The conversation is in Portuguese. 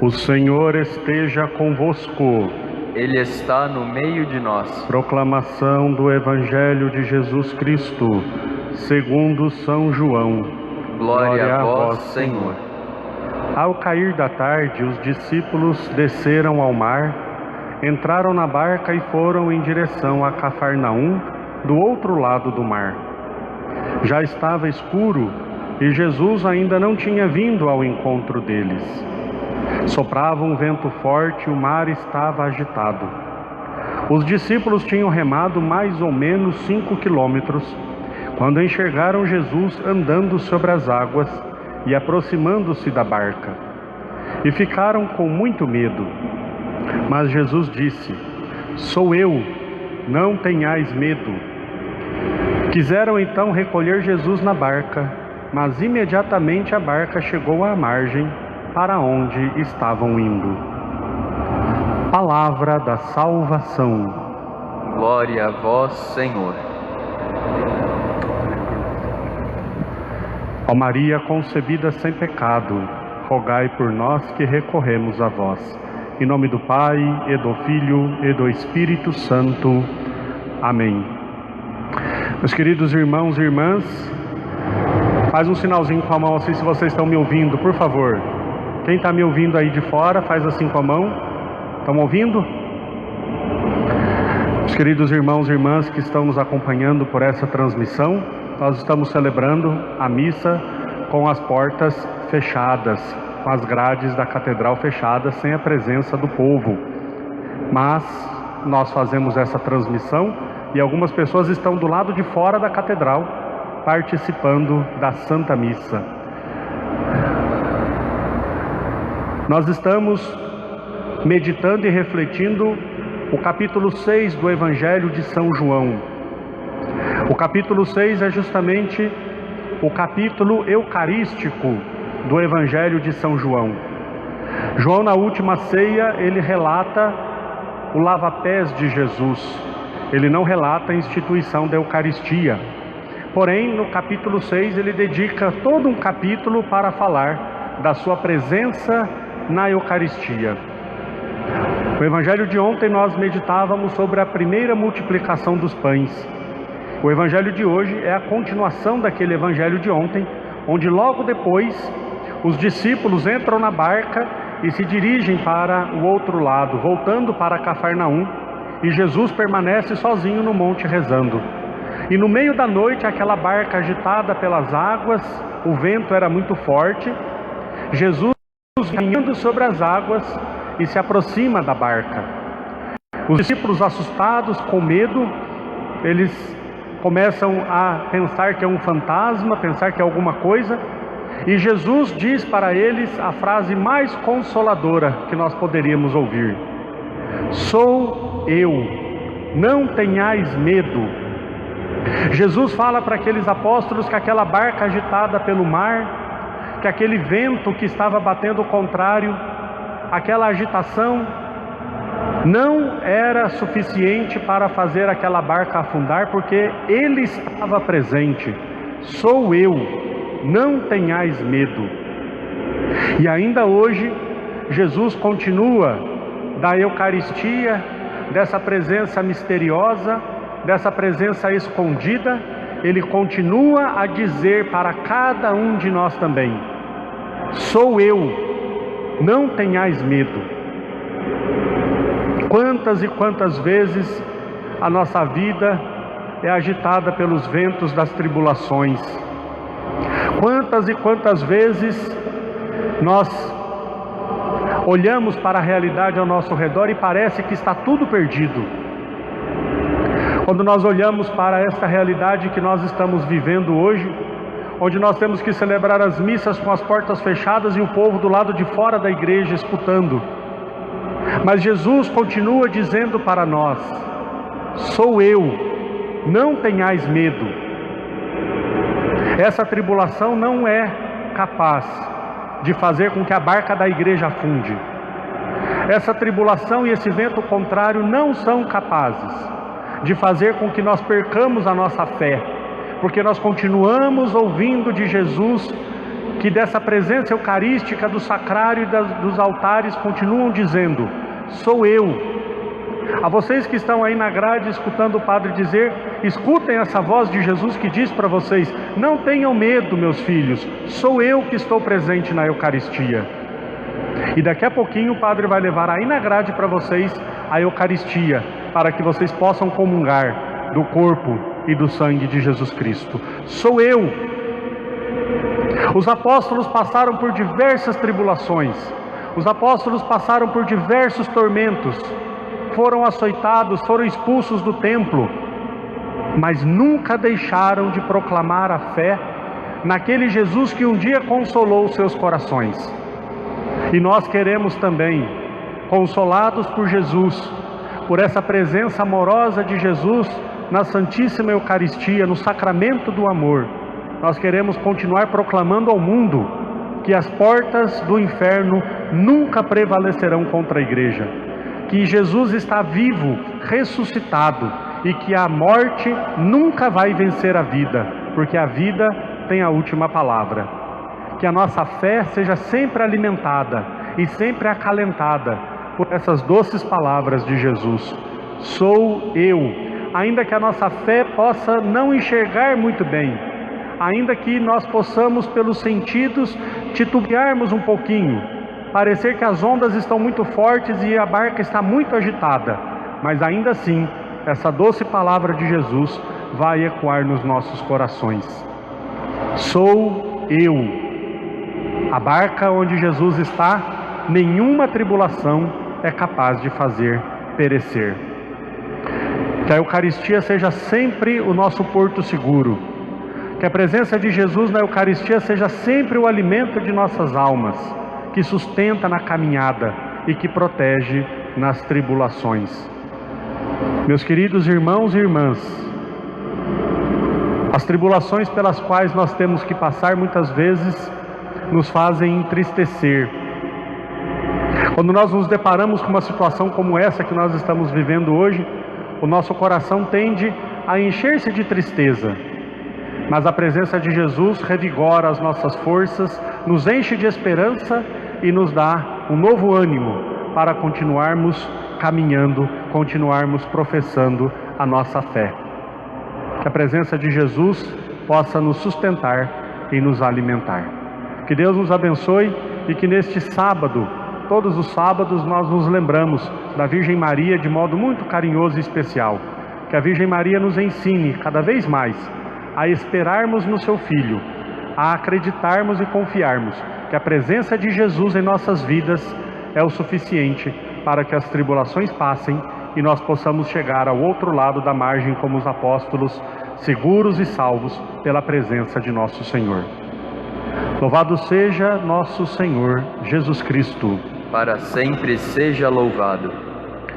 O Senhor esteja convosco. Ele está no meio de nós. Proclamação do Evangelho de Jesus Cristo, segundo São João. Glória a vós, Senhor. Ao cair da tarde, os discípulos desceram ao mar, entraram na barca e foram em direção a Cafarnaum, do outro lado do mar. Já estava escuro e Jesus ainda não tinha vindo ao encontro deles. Soprava um vento forte e o mar estava agitado. Os discípulos tinham remado mais ou menos 5 quilômetros, quando enxergaram Jesus andando sobre as águas e aproximando-se da barca. E ficaram com muito medo. Mas Jesus disse: "Sou eu, não tenhais medo." Quiseram então recolher Jesus na barca, mas imediatamente a barca chegou à margem, para onde estavam indo. Palavra da salvação. Glória a vós, Senhor. Ó Maria concebida sem pecado, rogai por nós que recorremos a vós. Em nome do Pai, e do Filho, e do Espírito Santo. Amém. Meus queridos irmãos e irmãs, faz um sinalzinho com a mão assim se vocês estão me ouvindo, por favor. Quem está me ouvindo aí de fora, faz assim com a mão. Estão ouvindo? Os queridos irmãos e irmãs que estão nos acompanhando por essa transmissão, nós estamos celebrando a missa com as portas fechadas, com as grades da catedral fechadas, sem a presença do povo. Mas nós fazemos essa transmissão e algumas pessoas estão do lado de fora da catedral, participando da Santa Missa. Nós estamos meditando e refletindo o capítulo 6 do Evangelho de São João. O capítulo 6 é justamente o capítulo eucarístico do Evangelho de São João. João, na última ceia, ele relata o lava-pés de Jesus. Ele não relata a instituição da Eucaristia. Porém, no capítulo 6, ele dedica todo um capítulo para falar da sua presença na Eucaristia. No Evangelho de ontem nós meditávamos sobre a primeira multiplicação dos pães. O Evangelho de hoje é a continuação daquele Evangelho de ontem, onde logo depois os discípulos entram na barca e se dirigem para o outro lado, voltando para Cafarnaum, e Jesus permanece sozinho no monte rezando. E no meio da noite, aquela barca agitada pelas águas, o vento era muito forte, Jesus caminhando sobre as águas e se aproxima da barca. Os discípulos, assustados, com medo, eles começam a pensar que é um fantasma, pensar que é alguma coisa, e Jesus diz para eles a frase mais consoladora que nós poderíamos ouvir: "Sou eu, não tenhais medo." Jesus fala para aqueles apóstolos que aquela barca agitada pelo mar, que aquele vento que estava batendo contrário, aquela agitação, não era suficiente para fazer aquela barca afundar, porque Ele estava presente. "Sou eu, não tenhais medo." E ainda hoje, Jesus continua da Eucaristia, dessa presença misteriosa, dessa presença escondida, Ele continua a dizer para cada um de nós também: "Sou eu, não tenhais medo." Quantas e quantas vezes a nossa vida é agitada pelos ventos das tribulações. Quantas e quantas vezes nós olhamos para a realidade ao nosso redor e parece que está tudo perdido. Quando nós olhamos para esta realidade que nós estamos vivendo hoje, onde nós temos que celebrar as missas com as portas fechadas e o povo do lado de fora da igreja escutando. Mas Jesus continua dizendo para nós: "Sou eu, não tenhais medo." Essa tribulação não é capaz de fazer com que a barca da igreja afunde. Essa tribulação e esse vento contrário não são capazes de fazer com que nós percamos a nossa fé, porque nós continuamos ouvindo de Jesus que dessa presença eucarística do sacrário e dos altares continuam dizendo: sou eu. A vocês que estão aí na grade escutando o padre dizer, escutem essa voz de Jesus que diz para vocês: não tenham medo, meus filhos, sou eu que estou presente na Eucaristia. E daqui a pouquinho o padre vai levar aí na grade para vocês a Eucaristia, para que vocês possam comungar do corpo e do sangue de Jesus Cristo. Sou eu. Os apóstolos passaram por diversas tribulações, os apóstolos passaram por diversos tormentos, foram açoitados, foram expulsos do templo, mas nunca deixaram de proclamar a fé naquele Jesus que um dia consolou os seus corações. E nós queremos também, consolados por Jesus, por essa presença amorosa de Jesus na Santíssima Eucaristia, no sacramento do amor, nós queremos continuar proclamando ao mundo que as portas do inferno nunca prevalecerão contra a igreja, que Jesus está vivo, ressuscitado, e que a morte nunca vai vencer a vida, porque a vida tem a última palavra. Que a nossa fé seja sempre alimentada e sempre acalentada por essas doces palavras de Jesus: sou eu. Ainda que a nossa fé possa não enxergar muito bem, ainda que nós possamos pelos sentidos titubearmos um pouquinho, parecer que as ondas estão muito fortes e a barca está muito agitada, mas ainda assim, essa doce palavra de Jesus vai ecoar nos nossos corações: sou eu. A barca onde Jesus está, nenhuma tribulação é capaz de fazer perecer. Que a Eucaristia seja sempre o nosso porto seguro, que a presença de Jesus na Eucaristia seja sempre o alimento de nossas almas, que sustenta na caminhada e que protege nas tribulações. Meus queridos irmãos e irmãs, as tribulações pelas quais nós temos que passar muitas vezes nos fazem entristecer. Quando nós nos deparamos com uma situação como essa que nós estamos vivendo hoje, o nosso coração tende a encher-se de tristeza, mas a presença de Jesus revigora as nossas forças, nos enche de esperança e nos dá um novo ânimo para continuarmos caminhando, continuarmos professando a nossa fé. Que a presença de Jesus possa nos sustentar e nos alimentar. Que Deus nos abençoe e que neste sábado, todos os sábados, nós nos lembramos da Virgem Maria de modo muito carinhoso e especial. Que a Virgem Maria nos ensine cada vez mais a esperarmos no seu Filho, a acreditarmos e confiarmos que a presença de Jesus em nossas vidas é o suficiente para que as tribulações passem e nós possamos chegar ao outro lado da margem como os apóstolos, seguros e salvos pela presença de nosso Senhor. Louvado seja nosso Senhor Jesus Cristo. Para sempre seja louvado.